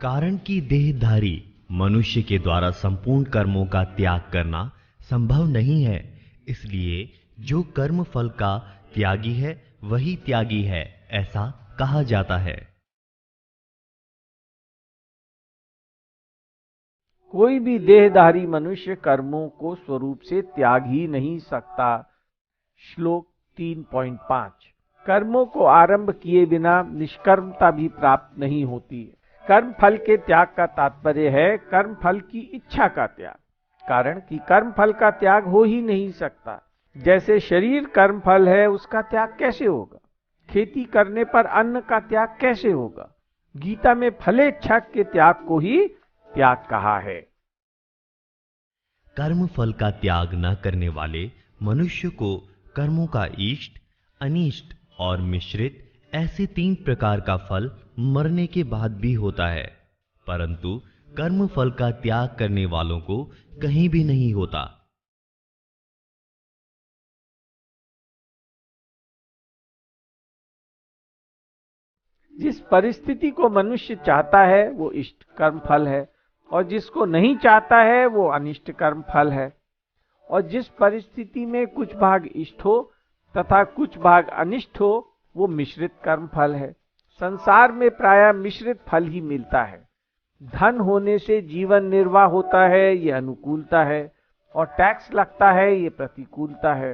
कारण की देहधारी मनुष्य के द्वारा संपूर्ण कर्मों का त्याग करना संभव नहीं है। इसलिए जो कर्म फल का त्यागी है वही त्यागी है, ऐसा कहा जाता है। कोई भी देहधारी मनुष्य कर्मों को स्वरूप से त्याग ही नहीं सकता। श्लोक 3.5। कर्मों को आरंभ किए बिना निष्कर्मता भी प्राप्त नहीं होती है। कर्म फल के त्याग का तात्पर्य है कर्म फल की इच्छा का त्याग, कारण कि कर्म फल का त्याग हो ही नहीं सकता। जैसे शरीर कर्म फल है, उसका त्याग कैसे होगा? खेती करने पर अन्न का त्याग कैसे होगा? गीता में फलेच्छा के त्याग को ही त्याग कहा है। कर्म फल का त्याग न करने वाले मनुष्य को कर्मों का इष्ट, अनिष्ट और मिश्रित ऐसे 3 प्रकार का फल मरने के बाद भी होता है, परंतु कर्म फल का त्याग करने वालों को कहीं भी नहीं होता। जिस परिस्थिति को मनुष्य चाहता है वो इष्ट कर्म फल है, और जिसको नहीं चाहता है वो अनिष्ट कर्म फल है। और जिस परिस्थिति में कुछ भाग इष्ट हो तथा कुछ भाग अनिष्ट हो वो मिश्रित कर्म फल है। संसार में प्रायः मिश्रित फल ही मिलता है। धन होने से जीवन निर्वाह होता है, ये अनुकूलता है, और टैक्स लगता है, ये प्रतिकूलता है।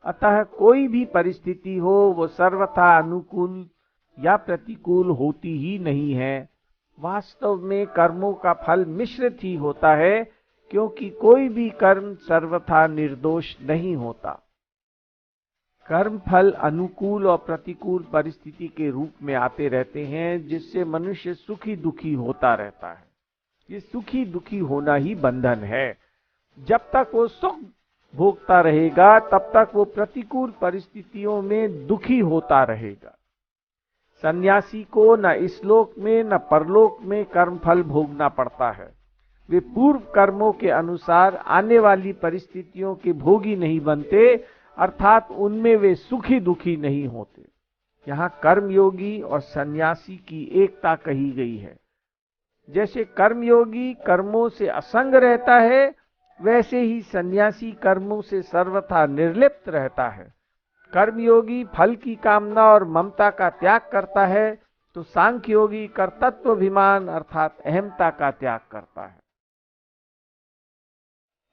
अतः कोई भी परिस्थिति हो वो सर्वथा अनुकूल या प्रतिकूल होती ही नहीं है। वास्तव में कर्मों का फल मिश्रित ही होता है, क्योंकि कोई भी कर्म सर्वथा निर्दोष नहीं होता। कर्म फल अनुकूल और प्रतिकूल परिस्थिति के रूप में आते रहते हैं, जिससे मनुष्य सुखी दुखी होता रहता है। ये सुखी दुखी होना ही बंधन है। जब तक वो सुख भोगता रहेगा तब तक वो प्रतिकूल परिस्थितियों में दुखी होता रहेगा। सन्यासी को न इस लोक में न परलोक में कर्म फल भोगना पड़ता है। वे पूर्व कर्मों के अनुसार आने वाली परिस्थितियों के भोगी नहीं बनते, अर्थात उनमें वे सुखी दुखी नहीं होते। यहाँ कर्मयोगी और सन्यासी की एकता कही गई है। जैसे कर्मयोगी कर्मों से असंग रहता है, वैसे ही सन्यासी कर्मों से सर्वथा निर्लिप्त रहता है। कर्मयोगी फल की कामना और ममता का त्याग करता है, तो सांख्य योगी कर्तृत्वाभिमान अर्थात अहमता का त्याग करता है।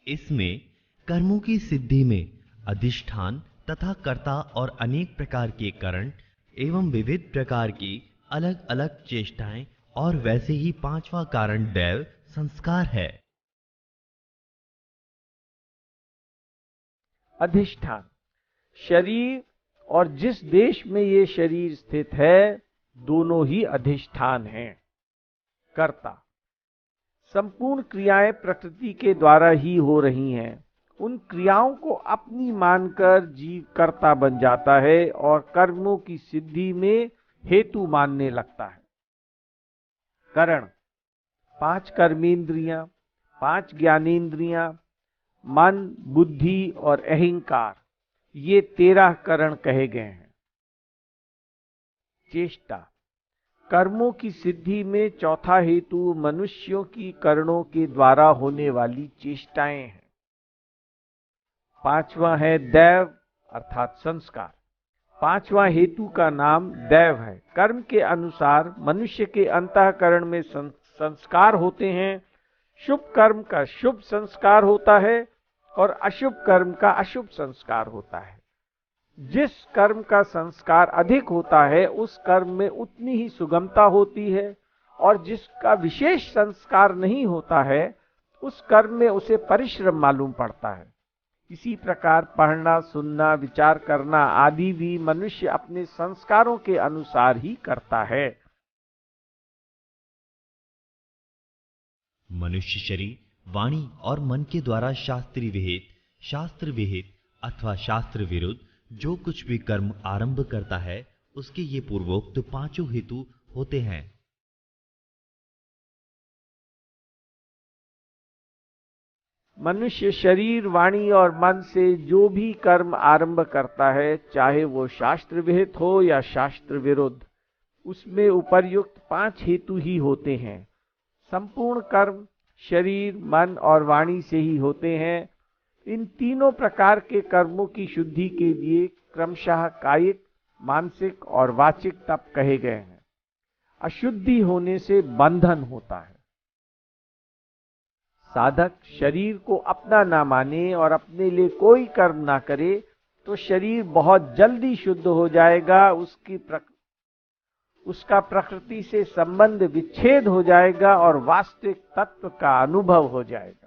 इसमें कर्मों की सिद्धि में अधिष्ठान तथा कर्ता और अनेक प्रकार के कारण एवं विविध प्रकार की अलग अलग चेष्टाएं और वैसे ही 5वां कारण दैव संस्कार है। अधिष्ठान शरीर और जिस देश में ये शरीर स्थित है, दोनों ही अधिष्ठान हैं। कर्ता संपूर्ण क्रियाएं प्रकृति के द्वारा ही हो रही हैं। उन क्रियाओं को अपनी मानकर जीव कर्ता बन जाता है और कर्मों की सिद्धि में हेतु मानने लगता है। करण 5 कर्मेंद्रियां, 5 ज्ञानेंद्रियां, मन, बुद्धि और अहंकार, ये 13 करण कहे गए हैं। चेष्टा कर्मों की सिद्धि में चौथा हेतु मनुष्यों की करणों के द्वारा होने वाली चेष्टाएं हैं। 5वां है दैव अर्थात संस्कार। 5वां हेतु का नाम दैव है। कर्म के अनुसार मनुष्य के अंतःकरण में संस्कार होते हैं। शुभ कर्म का शुभ संस्कार होता है और अशुभ कर्म का अशुभ संस्कार होता है। जिस कर्म का संस्कार अधिक होता है उस कर्म में उतनी ही सुगमता होती है, और जिसका विशेष संस्कार नहीं होता है उस कर्म में उसे परिश्रम मालूम पड़ता है। इसी प्रकार पढ़ना, सुनना, विचार करना आदि भी मनुष्य अपने संस्कारों के अनुसार ही करता है। मनुष्य शरीर, वाणी और मन के द्वारा शास्त्र विहित, शास्त्र विहित अथवा शास्त्र विरुद्ध जो कुछ भी कर्म आरंभ करता है, उसके ये पूर्वोक्त 5 हेतु होते हैं। मनुष्य शरीर, वाणी और मन से जो भी कर्म आरंभ करता है, चाहे वो शास्त्र विहित हो या शास्त्र विरुद्ध, उसमें उपर्युक्त 5 हेतु ही होते हैं। संपूर्ण कर्म शरीर, मन और वाणी से ही होते हैं। इन तीनों प्रकार के कर्मों की शुद्धि के लिए क्रमशः कायिक, मानसिक और वाचिक तप कहे गए हैं। अशुद्धि होने से बंधन होता है। साधक शरीर को अपना ना माने और अपने लिए कोई कर्म ना करे तो शरीर बहुत जल्दी शुद्ध हो जाएगा, उसका प्रकृति से संबंध विच्छेद हो जाएगा और वास्तविक तत्व का अनुभव हो जाएगा।